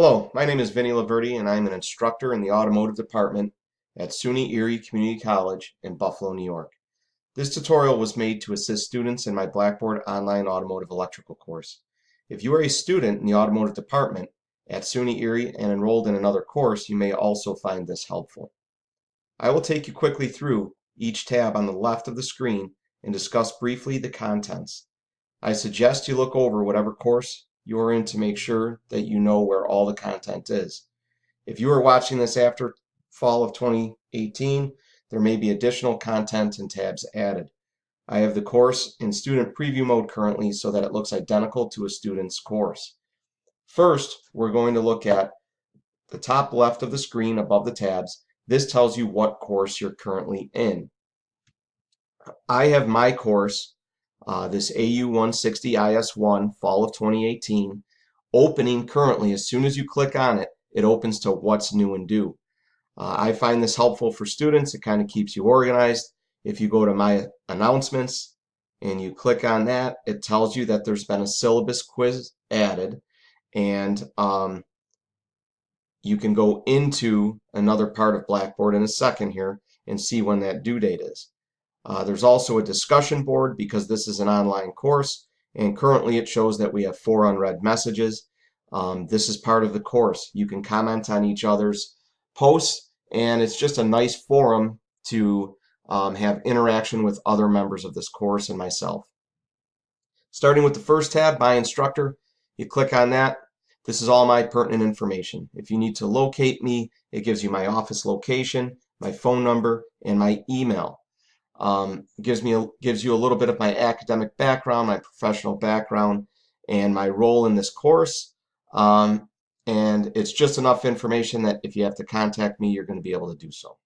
Hello, my name is Vinny Laverty and I'm an instructor in the automotive department at SUNY Erie Community College in Buffalo, New York. This tutorial was made to assist students in my Blackboard online automotive electrical course. If you are a student in the automotive department at SUNY Erie and enrolled in another course, you may also find this helpful. I will take you quickly through each tab on the left of the screen and discuss briefly the contents. I suggest you look over whatever course you are in to make sure that you know where all the content is. If you are watching this after fall of 2018, there may be additional content and tabs added. I have the course in student preview mode currently so that it looks identical to a student's course. First, we're going to look at the top left of the screen above the tabs. This tells you what course you're currently in. I have my course, this AU 160 IS1 fall of 2018, opening currently. As soon as you click on it, it opens to what's new and due. I find this helpful for students. It kind of keeps you organized. If you go to my announcements and you click on that, it tells you that there's been a syllabus quiz added, and you can go into another part of Blackboard in a second here and see when that due date is. There's also a discussion board because this is an online course, and currently it shows that we have 4 unread messages. This is part of the course. You can comment on each other's posts, and it's just a nice forum to have interaction with other members of this course and myself. Starting with the first tab, My Instructor, you click on that. This is all my pertinent information. If you need to locate me, it gives you my office location, my phone number, and my email. Gives you a little bit of my academic background, my professional background, and my role in this course. And it's just enough information that if you have to contact me, you're going to be able to do so.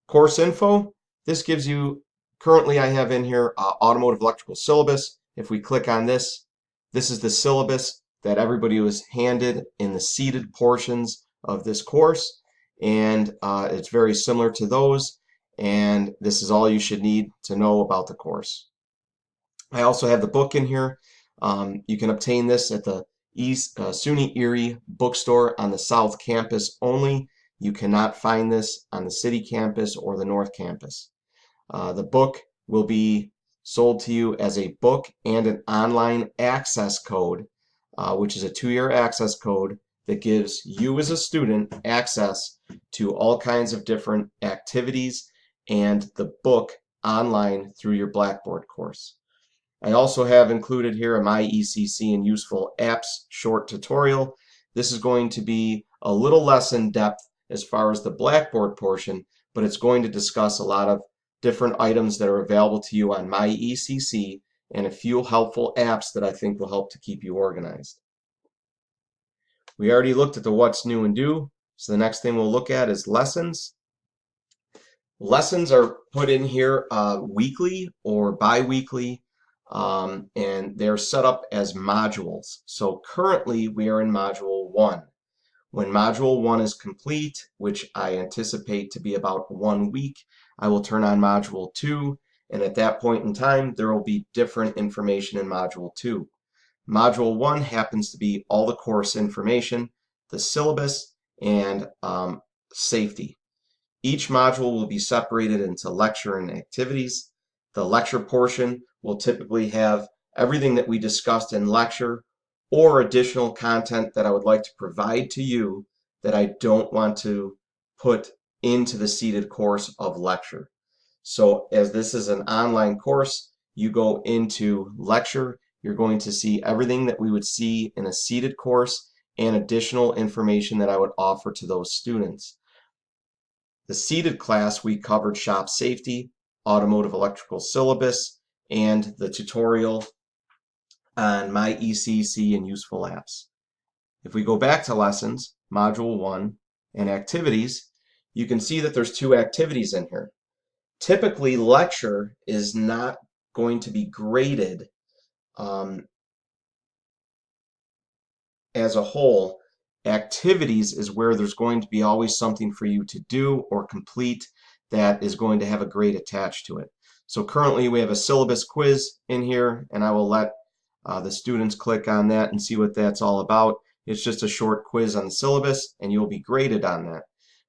Course info, this gives you, currently I have in here automotive electrical syllabus. If we click on this, this is the syllabus that everybody was handed in the seated portions of this course, and it's very similar to those, and this is all you should need to know about the course. I also have the book in here. You can obtain this at the SUNY Erie bookstore on the South Campus only. You cannot find this on the City Campus or the North Campus. The book will be sold to you as a book and an online access code, which is a 2-year access code that gives you as a student access to all kinds of different activities and the book online through your Blackboard course. I also have included here a My ECC and Useful Apps short tutorial. This is going to be a little less in depth as far as the Blackboard portion, but it's going to discuss a lot of different items that are available to you on My ECC and a few helpful apps that I think will help to keep you organized. We already looked at the what's new and due, so the next thing we'll look at is lessons. Lessons are put in here weekly or bi-weekly, and they're set up as modules. So currently we are in Module 1. When Module 1 is complete, which I anticipate to be about 1 week, I will turn on Module 2, and at that point in time there will be different information in Module 2. Module 1 happens to be all the course information, the syllabus, and safety. Each module will be separated into lecture and activities. The lecture portion will typically have everything that we discussed in lecture or additional content that I would like to provide to you that I don't want to put into the seated course of lecture. So as this is an online course, you go into lecture, you're going to see everything that we would see in a seated course and additional information that I would offer to those students. The seated class, we covered shop safety, automotive electrical syllabus, and the tutorial on My ECC and Useful Apps. If we go back to lessons, Module 1, and activities, you can see that there's 2 activities in here. Typically, lecture is not going to be graded as a whole. Activities is where there's going to be always something for you to do or complete that is going to have a grade attached to it. So currently we have a syllabus quiz in here, and I will let the students click on that and see what that's all about. It's just a short quiz on the syllabus, and you'll be graded on that.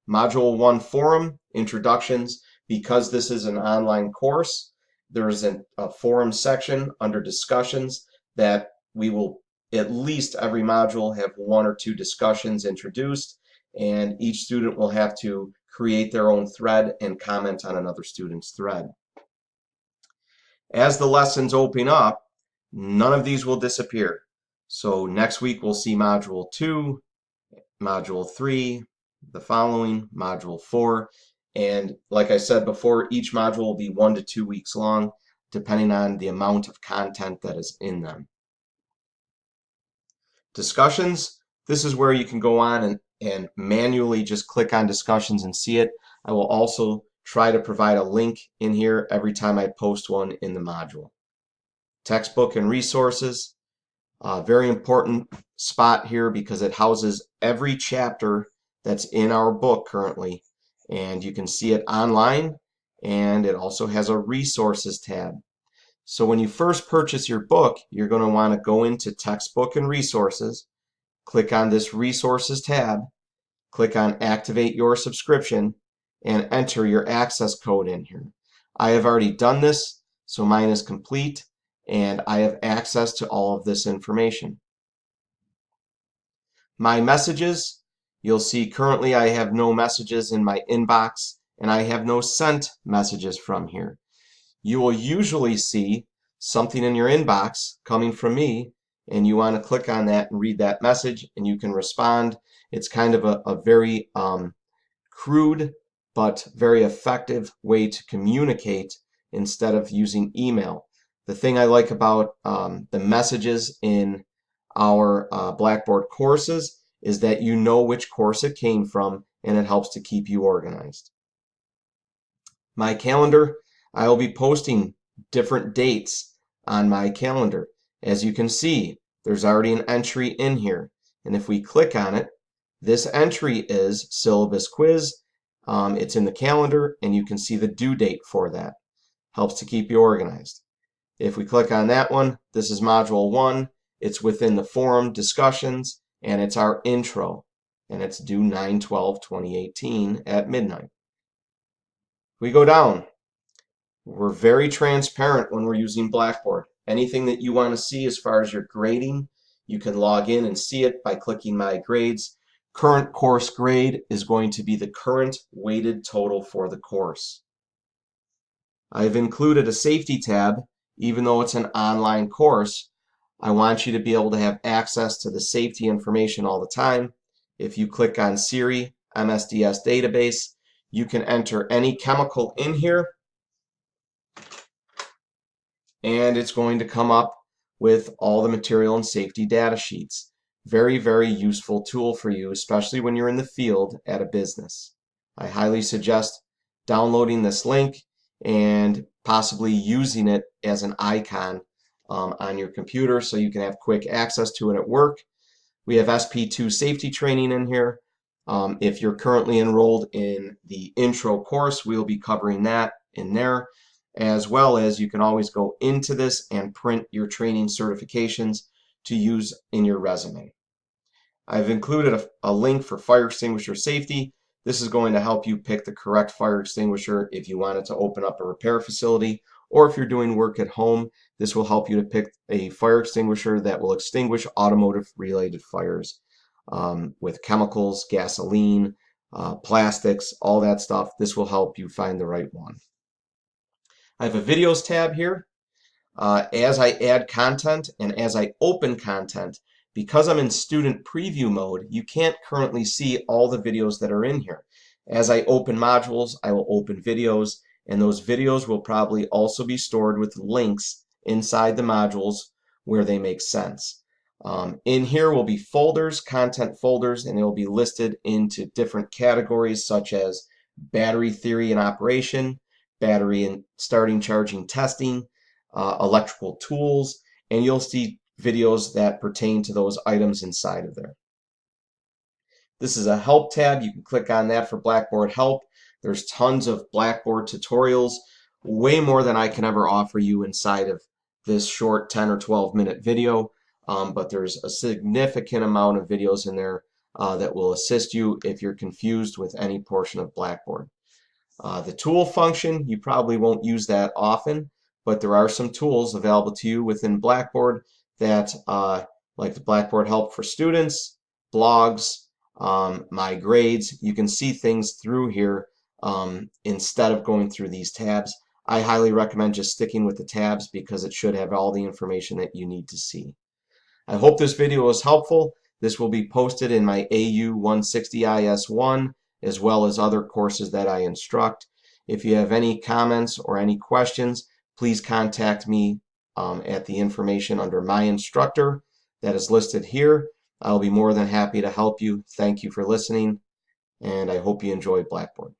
Module 1 Forum, Introductions. Because this is an online course, there's a forum section under discussions that we will, at least every module, have 1 or 2 discussions introduced, and each student will have to create their own thread and comment on another student's thread. As the lessons open up, none of these will disappear. So next week we'll see Module 2, Module 3, the following, Module 4, and like I said before, each module will be 1 to 2 weeks long, depending on the amount of content that is in them. Discussions, this is where you can go on and manually just click on discussions and see it. I will also try to provide a link in here every time I post one in the module. Textbook and resources, very important spot here because it houses every chapter that's in our book currently, and you can see it online, and it also has a resources tab. So when you first purchase your book, you're going to want to go into textbook and resources, click on this resources tab, click on activate your subscription, and enter your access code in here. I have already done this, so mine is complete, and I have access to all of this information. My messages, you'll see currently I have no messages in my inbox, and I have no sent messages from here. You will usually see something in your inbox coming from me, and you want to click on that and read that message, and you can respond. It's kind of a very crude but very effective way to communicate instead of using email. The thing I like about the messages in our Blackboard courses is that you know which course it came from, and it helps to keep you organized. My calendar, I will be posting different dates on my calendar. As you can see, there's already an entry in here, and if we click on it, this entry is syllabus quiz. It's in the calendar, and you can see the due date for that. Helps to keep you organized. If we click on that one, this is Module 1. It's within the forum discussions, and it's our intro, and it's due 9/12/2018 at midnight. We go down. We're very transparent when we're using Blackboard. Anything that you want to see as far as your grading, you can log in and see it by clicking My Grades. Current course grade is going to be the current weighted total for the course. I've included a safety tab. Even though it's an online course, I want you to be able to have access to the safety information all the time. If you click on Erie MSDS database, you can enter any chemical in here, and it's going to come up with all the material and safety data sheets. Very, very useful tool for you, especially when you're in the field at a business. I highly suggest downloading this link and possibly using it as an icon on your computer so you can have quick access to it at work. We have SP2 safety training in here. If you're currently enrolled in the intro course, we'll be covering that in there, as well as you can always go into this and print your training certifications to use in your resume. I've included a link for fire extinguisher safety. This is going to help you pick the correct fire extinguisher if you wanted to open up a repair facility, or if you're doing work at home. This will help you to pick a fire extinguisher that will extinguish automotive related fires with chemicals, gasoline, plastics, all that stuff. This will help you find the right one. I have a videos tab here. As I add content and as I open content, because I'm in student preview mode, you can't currently see all the videos that are in here. As I open modules, I will open videos, and those videos will probably also be stored with links inside the modules where they make sense. In here will be folders, content folders, and they will be listed into different categories such as battery theory and operation, battery and starting, charging, testing, electrical tools, and you'll see videos that pertain to those items inside of there. This is a help tab. You can click on that for Blackboard help. There's tons of Blackboard tutorials, way more than I can ever offer you inside of this short 10 or 12 minute video. but there's a significant amount of videos in there that will assist you if you're confused with any portion of Blackboard. The tool function, you probably won't use that often, but there are some tools available to you within Blackboard that, like the Blackboard Help for Students, blogs, my grades. You can see things through here instead of going through these tabs. I highly recommend just sticking with the tabs because it should have all the information that you need to see. I hope this video was helpful. This will be posted in my AU 160 IS1 as well as other courses that I instruct. If you have any comments or any questions, please contact me at the information under My Instructor that is listed here. I'll be more than happy to help you. Thank you for listening, and I hope you enjoy Blackboard.